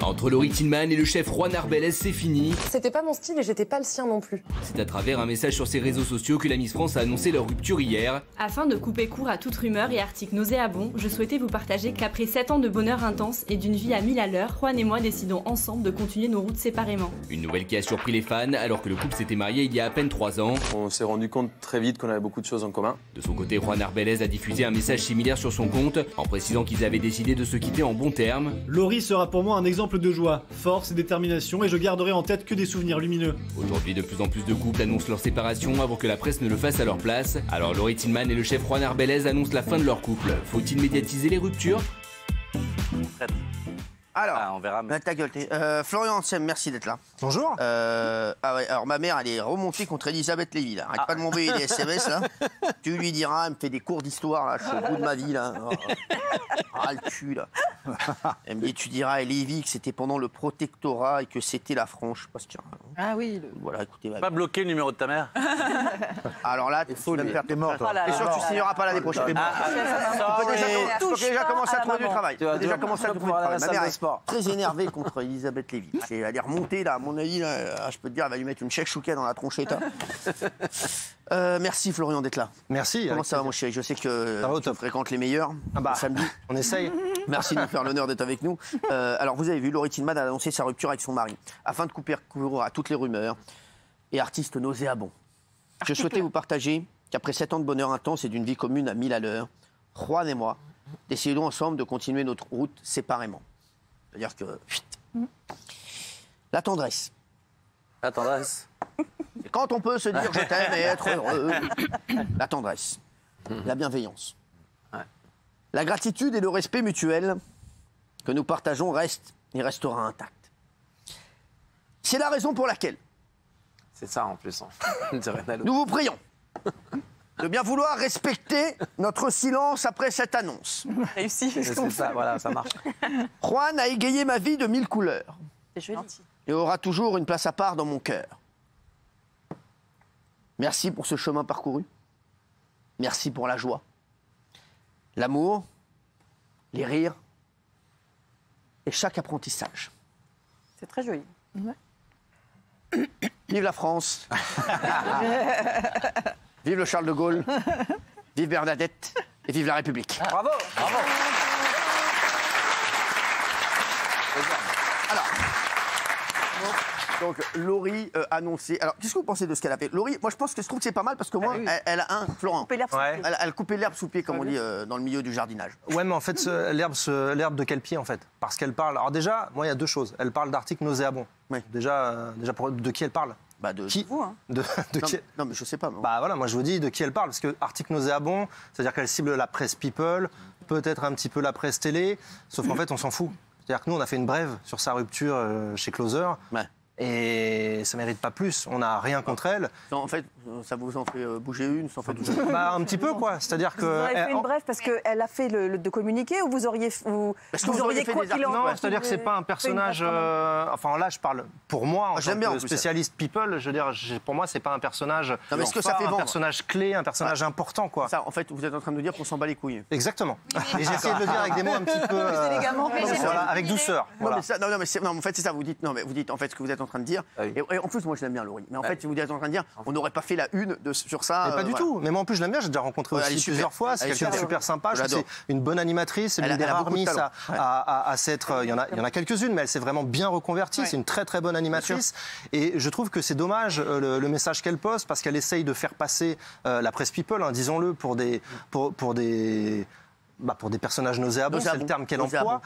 Entre Laurie Tillman et le chef Juan Arbelez, c'est fini. C'était pas mon style et j'étais pas le sien non plus. C'est à travers un message sur ses réseaux sociaux que la Miss France a annoncé leur rupture hier. Afin de couper court à toute rumeur et article nauséabond, je souhaitais vous partager qu'après 7 ans de bonheur intense et d'une vie à 1000 à l'heure, Juan et moi décidons ensemble de continuer nos routes séparément. Une nouvelle qui a surpris les fans alors que le couple s'était marié il y a à peine 3 ans. On s'est rendu compte très vite qu'on avait beaucoup de choses en commun. De son côté, Juan Arbelez a diffusé un message similaire sur son compte en précisant qu'ils avaient décidé de se quitter en bons termes. Laurie sera pour moi un exemple de joie, force et détermination et je garderai en tête que des souvenirs lumineux. Aujourd'hui, de plus en plus de couples annoncent leur séparation avant que la presse ne le fasse à leur place. Alors Laurie Tillman et le chef Juan Arbelez annoncent la fin de leur couple. Faut-il médiatiser les ruptures? Alors, on verra. Ta gueule, Florian Ansem, merci d'être là. Bonjour. Alors ma mère, elle est remontée contre Elisabeth Lévy, là. Arrête pas de m'envoyer des SMS, là. Tu lui diras, elle me fait des cours d'histoire, là. Je suis au bout de ma vie, là. Ah, le cul, là. Elle me dit, tu diras à Lévy que c'était pendant le protectorat et que c'était la France. Je sais pas ce qu'il y a. Ah oui. Voilà, écoutez. Pas bloquer le numéro de ta mère. Alors là, il faut me faire. T'es mort, toi. T'es sûr que tu signeras pas l'année prochaine. Tu peux déjà commencer à trouver du travail. Tu peux déjà commencer à trouver du travail. Ma mère est très énervée contre Elisabeth Lévy. Elle est remontée, là, à mon avis, là, je peux te dire, elle va lui mettre une chèque-chouquet dans la tronchette. Merci Florian d'être là. Merci. Comment ça va mon chéri? Je sais que tu fréquentes les meilleurs samedi. On essaye. Merci de nous faire l'honneur d'être avec nous. Alors vous avez vu, Laurie Tillman a annoncé sa rupture avec son mari afin de couper court à toutes les rumeurs et artistes nauséabonds. Je souhaitais vous partager qu'après 7 ans de bonheur intense et d'une vie commune à 1000 à l'heure, Juan et moi décidons ensemble de continuer notre route séparément. C'est-à-dire que la tendresse. La tendresse. Et quand on peut se dire je t'aime et être heureux. La tendresse. La bienveillance. Ouais. La gratitude et le respect mutuel que nous partageons restent et restera intact. C'est la raison pour laquelle C'est ça en plus. nous vous prions de bien vouloir respecter notre silence après cette annonce. Réussi. C'est ça, voilà, ça marche. Juan a égayé ma vie de 1000 couleurs C'est joli. et aura toujours une place à part dans mon cœur. Merci pour ce chemin parcouru. Merci pour la joie, l'amour, les rires et chaque apprentissage. C'est très joli. Vive la France. Vive le Charles de Gaulle. Vive Bernadette. Et vive la République. Bravo, bravo. Alors, donc Laurie annoncé. Alors, qu'est-ce que vous pensez de ce qu'elle a fait? Laurie, moi je pense que je trouve que c'est pas mal parce que moi, elle a Florent. Elle coupait l'herbe sous le pied, comme on dit dans le milieu du jardinage. Ouais, mais en fait, l'herbe de quel pied, en fait? Parce qu'elle parle... Alors déjà, moi, il y a deux choses. Elle parle d'articles nauséabonds. Oui. Déjà de qui elle parle? De qui vous, hein. de qui... Non, mais je sais pas. Bah voilà, moi je vous dis de qui elle parle, parce que article nauséabond, c'est-à-dire qu'elle cible la presse people, peut-être un petit peu la presse télé, sauf qu'en fait on s'en fout. C'est-à-dire que nous on a fait une brève sur sa rupture chez Closer. Ouais. Et ça mérite pas plus. On n'a rien contre elle. Non, en fait, ça vous en fait bouger une, ça en fait bah, un petit peu, quoi. C'est-à-dire que... Vous auriez fait une brève parce qu'elle a fait de communiquer ou vous auriez... Vous auriez fait des Non, c'est-à-dire que c'est pas un personnage... Enfin, là, je parle pour moi, en tant que spécialiste people. Je veux dire, pour moi, c'est pas un personnage... Non, mais est-ce que ça fait un personnage clé, un personnage important, quoi. Ça, en fait, vous êtes en train de nous dire qu'on s'en bat les couilles. Exactement. Et j'ai essayé de le dire avec des mots un petit peu... Voilà, avec douceur. Non, mais en fait, c'est ça. Vous dites, en fait, ce que vous êtes en train de dire. Et en plus, moi, je l'aime bien, Laurie. Mais en fait, vous êtes en train de dire, on n'aurait pas fait la une sur ça. Pas du tout. Mais moi, en plus, je l'aime bien. J'ai déjà rencontré aussi plusieurs fois. C'est quelqu'un de super sympa. Je trouve que c'est une bonne animatrice. C'est l'une des rares Miss à s'être. Il y en a quelques-unes, mais elle s'est vraiment bien reconvertie. C'est une très très bonne animatrice. Et je trouve que c'est dommage le message qu'elle poste parce qu'elle essaye de faire passer la presse people, hein, disons-le, pour des personnages nauséabonds, c'est le terme qu'elle emploie.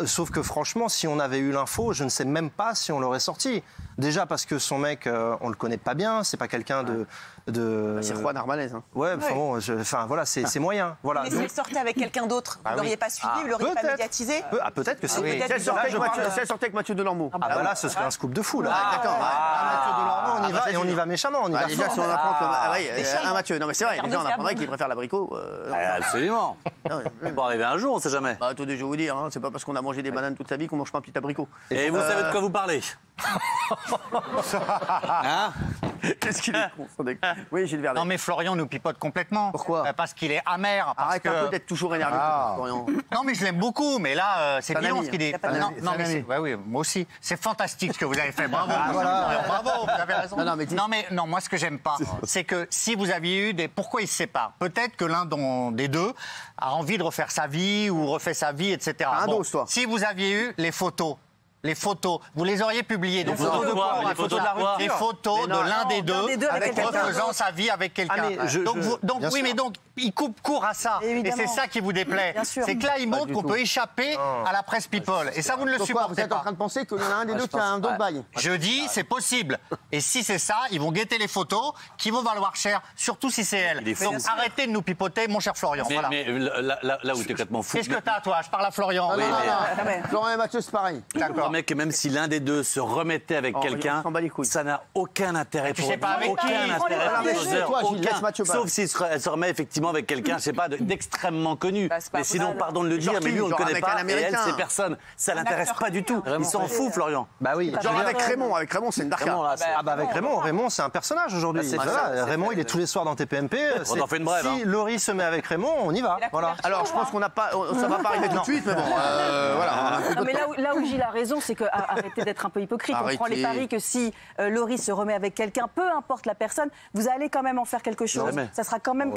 Sauf que franchement, si on avait eu l'info, je ne sais même pas si on l'aurait sorti. Déjà parce que son mec, on le connaît pas bien, c'est pas quelqu'un de... C'est Juan Arbelez. Hein. Ouais, enfin voilà, c'est moyen. Voilà. Mais si elle sortait avec quelqu'un d'autre, vous l'auriez pas suivi, vous l'auriez pas médiatisé. Peut-être que c'est... Si elle sortait avec Mathieu Delormeau. Ah bah là, ce serait un scoop de fou, là. D'accord. Mathieu Delormeau, on y va, et on y va méchamment. On y va déjà, si on apprend un Mathieu. Non, mais c'est vrai, déjà, on apprendrait qu'il préfère l'abricot. Absolument. Ça peut arriver un jour, on sait jamais. Attendez, je vais vous dire, c'est pas parce qu'on a mangé des bananes toute sa vie qu'on mange pas un petit abricot. Et vous savez de quoi vous parlez? Hein? Qu'est-ce qu'il est con, Oui, Gilles Vernet. Non, mais Florian nous pipote complètement. Pourquoi? Parce qu'il est amer. Arrête un peu d'être toujours énervé, Florian. Non, mais je l'aime beaucoup, mais là, c'est bilan ce qu'il dit. Non, mais oui, moi aussi. C'est fantastique ce que vous avez fait. Bravo. Bravo, vous avez raison. Non, moi, ce que j'aime pas, c'est que si vous aviez eu des... Pourquoi ils se séparent? Peut-être que l'un des deux a envie de refaire sa vie ou refait sa vie, etc. Si vous aviez eu les photos, vous les auriez publiées. Les photos de quoi? Les photos de l'un des deux refaisant sa vie avec quelqu'un. Donc il coupe court à ça. Et c'est ça qui vous déplaît. C'est que là, il montre qu'on peut échapper à la presse people. Et ça, vous ne le supportez pas. Vous êtes en train de penser qu'il y en a un des deux qui a un d'autre bail. Je dis, c'est possible. Et si c'est ça, ils vont guetter les photos qui vont valoir cher, surtout si c'est elle. Donc arrêtez de nous pipoter, mon cher Florian. Mais là où tu es complètement fou. Qu'est-ce que t'as, toi? Je parle à Florian. Florian et Mathieu, c'est pareil. D'accord. Mec, même si l'un des deux se remettait avec quelqu'un, ça n'a aucun intérêt pour pas avec sauf si elle se remet effectivement avec quelqu'un, je sais pas, d'extrêmement connu. Mais sinon, pardon de le dire, mais lui, on le connaît pas. Et elle, c'est personne. Ça l'intéresse pas du tout. Il s'en fout, Florian. Bah oui. Genre avec Raymond, c'est une darka. Ah bah avec Raymond, c'est un personnage aujourd'hui. Raymond, il est tous les soirs dans TPMP. On en fait une brève. Si Laurie se met avec Raymond, on y va. Voilà. Alors, je pense qu'on n'a pas, ça va pas arriver tout de suite, mais bon, voilà. Mais là où Gilles a raison, c'est que arrêtez d'être un peu hypocrite. On prend les paris que si Laurie se remet avec quelqu'un, peu importe la personne, vous allez quand même en faire quelque chose. Ça sera quand même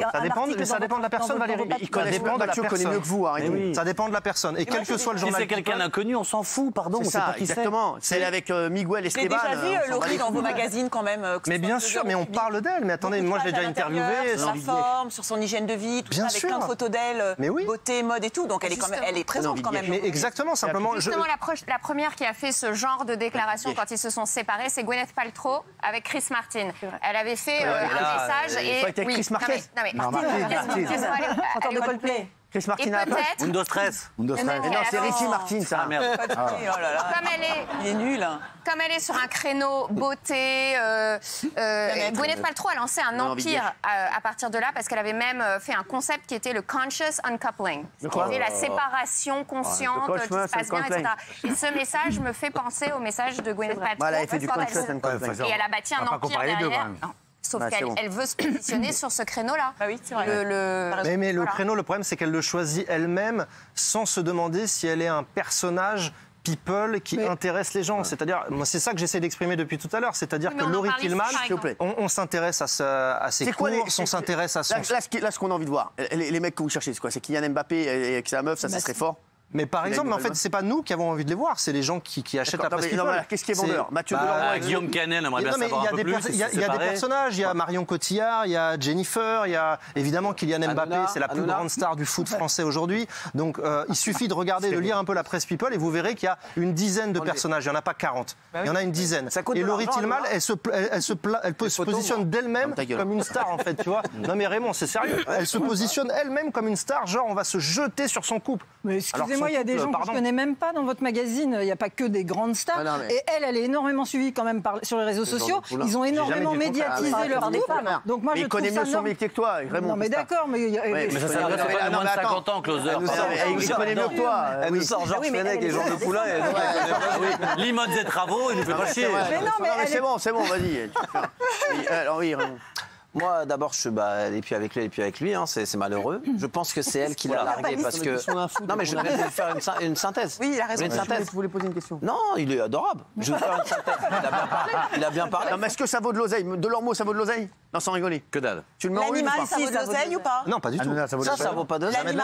ça dépend de la personne, Valérie. Il connaît mieux que vous, arrêtez. Ça dépend de la personne. Et quel que soit le journal. Si c'est quelqu'un d'inconnu, on s'en fout, pardon. C'est ça, exactement. C'est avec Miguel Esteban. Vous avez déjà vu Laurie dans vos magazines quand même. Mais bien sûr, mais on parle d'elle. Mais attendez, moi je l'ai déjà interviewée. Sur sa forme, sur son hygiène de vie, tout ça, avec plein de photos d'elle, beauté, mode et tout. Donc elle est présente quand même. Mais exactement, simplement. Justement, la première qui a fait ce genre de déclaration quand ils se sont séparés, c'est Gwyneth Paltrow avec Chris Martin. Elle avait fait un message et... Chris Martin. Non mais Martin. Chanteur de Coldplay. Chris Martin a peut-être... Windows Stress. Non, c'est Ricky Martin, ça. Merde. Comme elle est... Il est nul. Comme elle est sur un créneau beauté, Gwyneth Paltrow a lancé un empire à partir de là parce qu'elle avait même fait un concept qui était le conscious uncoupling. C'était la séparation consciente, qui se passe bien, etc. Et ce message me fait penser au message de Gwyneth Paltrow. Elle a fait du conscious uncoupling. Et elle a bâti un empire derrière. Sauf qu'elle veut se positionner sur ce créneau-là. Ah oui, c'est vrai. Mais le créneau, le problème, c'est qu'elle le choisit elle-même sans se demander si elle est un personnage people qui intéresse les gens. C'est-à-dire, c'est ça que j'essaie d'exprimer depuis tout à l'heure. C'est-à-dire que Laurie Tillman, on s'intéresse à ses courses, on s'intéresse à son... Là, ce qu'on a envie de voir, les mecs que vous cherchez, c'est quoi? C'est Kylian Mbappé avec sa meuf, ça serait fort? Mais par exemple, en fait, c'est pas nous qui avons envie de les voir, c'est les gens qui achètent la presse people. Qu'est-ce qui est vendeur? Mathieu Delormeau. Guillaume Canet, aimerait bien savoir un peu plus. Il y a des personnages, il y a Marion Cotillard, il y a Jennifer, il y a évidemment Kylian Mbappé, c'est la plus grande star du foot français aujourd'hui. Donc il suffit de regarder, de lire un peu la presse people et vous verrez qu'il y a une dizaine de personnages, il n'y en a pas 40, il y en a une dizaine. Et Laurie Tillman, elle se positionne d'elle-même comme une star en fait, tu vois. Non mais Raymond, c'est sérieux. Elle se positionne elle-même comme une star, genre on va se jeter sur son couple. Mais excusez-moi, il y a des gens que je connais même pas dans votre magazine. Il n'y a pas que des grandes stars. Et elle est énormément suivie quand même sur les réseaux sociaux. Ils ont énormément médiatisé leur couple. Donc moi, je connais mieux son métier que toi, Raymond. Non mais d'accord, mais ça s'adresse pas à moins de 50 ans, Closer. Il connaît mieux que toi. Elle nous sort Georges Fenech et Jean de Poulain. L'imode des travaux, il nous fait pas chier. C'est bon, vas-y. Alors oui, Raymond. Moi, d'abord, elle est plus avec lui, elle est plus avec lui. C'est malheureux. Je pense que c'est elle qui l'a largué parce que. Non, mais je vais faire une synthèse. Oui, il a raison. Vous voulez poser une question? Non, il est adorable. Je vais faire une synthèse. Il a bien parlé. Non, mais est-ce que ça vaut de l'oseille? Delormeau, ça vaut de l'oseille? Non, sans rigoler. Que dalle. Tu le mets en une? L'animal, ça vaut de l'oseille ou pas? Non, pas du tout. Ça vaut pas d'oseille.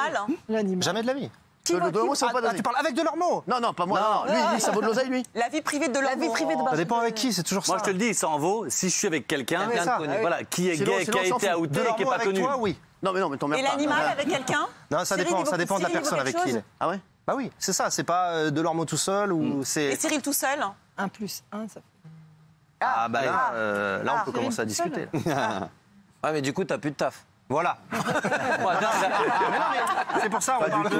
L'animal. Jamais de la vie. Delormeau, ça vaut pas d'oseille. Tu parles avec Delormeau? Non, pas moi. Lui, ça vaut de l'oseille, lui? La vie privée de Delormeau. Ça dépend avec qui, c'est toujours ça. Moi, je te le dis, ça en vaut si je suis avec quelqu'un qui est gay, qui a été outé, qui n'est pas connu. Oui. Non, mais t'emmerdes pas. Et l'animal avec quelqu'un? Non, ça dépend de la personne avec qui il est. Ah ouais? Bah oui, c'est ça, c'est pas Delormeau tout seul ou c'est... Et Cyril tout seul? 1 plus 1, ça fait... Ah bah là, on peut commencer à discuter. Ouais, mais du coup, t'as plus de taf. Voilà. C'est pour ça, on parle de...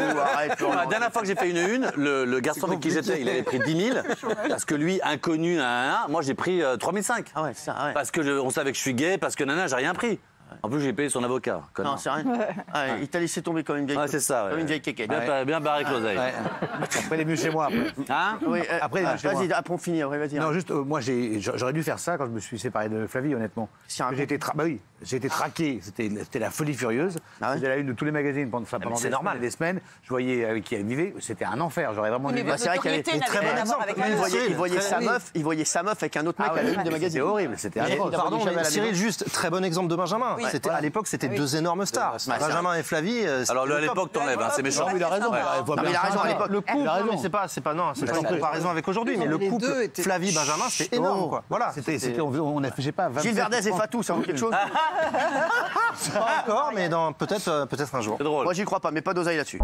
La dernière fois que j'ai fait une, le garçon avec qui j'étais, il avait pris 10 000. Parce que lui, inconnu, moi j'ai pris 3 500. Ah ouais, c'est ça, ouais. Parce qu'on savait que je suis gay, parce que j'ai rien pris. En plus, j'ai payé son avocat. Non, c'est rien. Il t'a laissé tomber comme une vieille. C'est ça. Comme une vieille kékette. Bien barré avec l'oseille. Après, il est mieux chez moi. Hein? Oui. Après, vas-y, après on finit. Vas-y. Non, juste, moi, j'aurais dû faire ça quand je me suis séparé de Flavie, honnêtement. J'ai été traqué. C'était la folie furieuse. J'étais à la une de tous les magazines pendant des semaines. Je voyais avec qui elle vivait. C'était un enfer. J'aurais vraiment dû. C'est vrai qu'il y avait très bon exemple. Il voyait sa meuf avec un autre mec à la une de magazine. C'était horrible. C'était atroce. Pardon, mais Cyril, juste très bon exemple de Benjamin. À l'époque, c'était deux énormes stars. Benjamin et Flavie. Alors à l'époque, t'enlèves, c'est méchant. Il a raison. Il a raison à l'époque. Le couple, c'est pas une comparaison avec aujourd'hui, mais le couple Flavie-Benjamin, c'était énorme, quoi. Voilà. On a fait pas. Gilles Verdez et Fatou, ça vaut quelque chose? Pas encore, mais peut-être un jour. Moi, j'y crois pas, mais pas d'oseille là-dessus.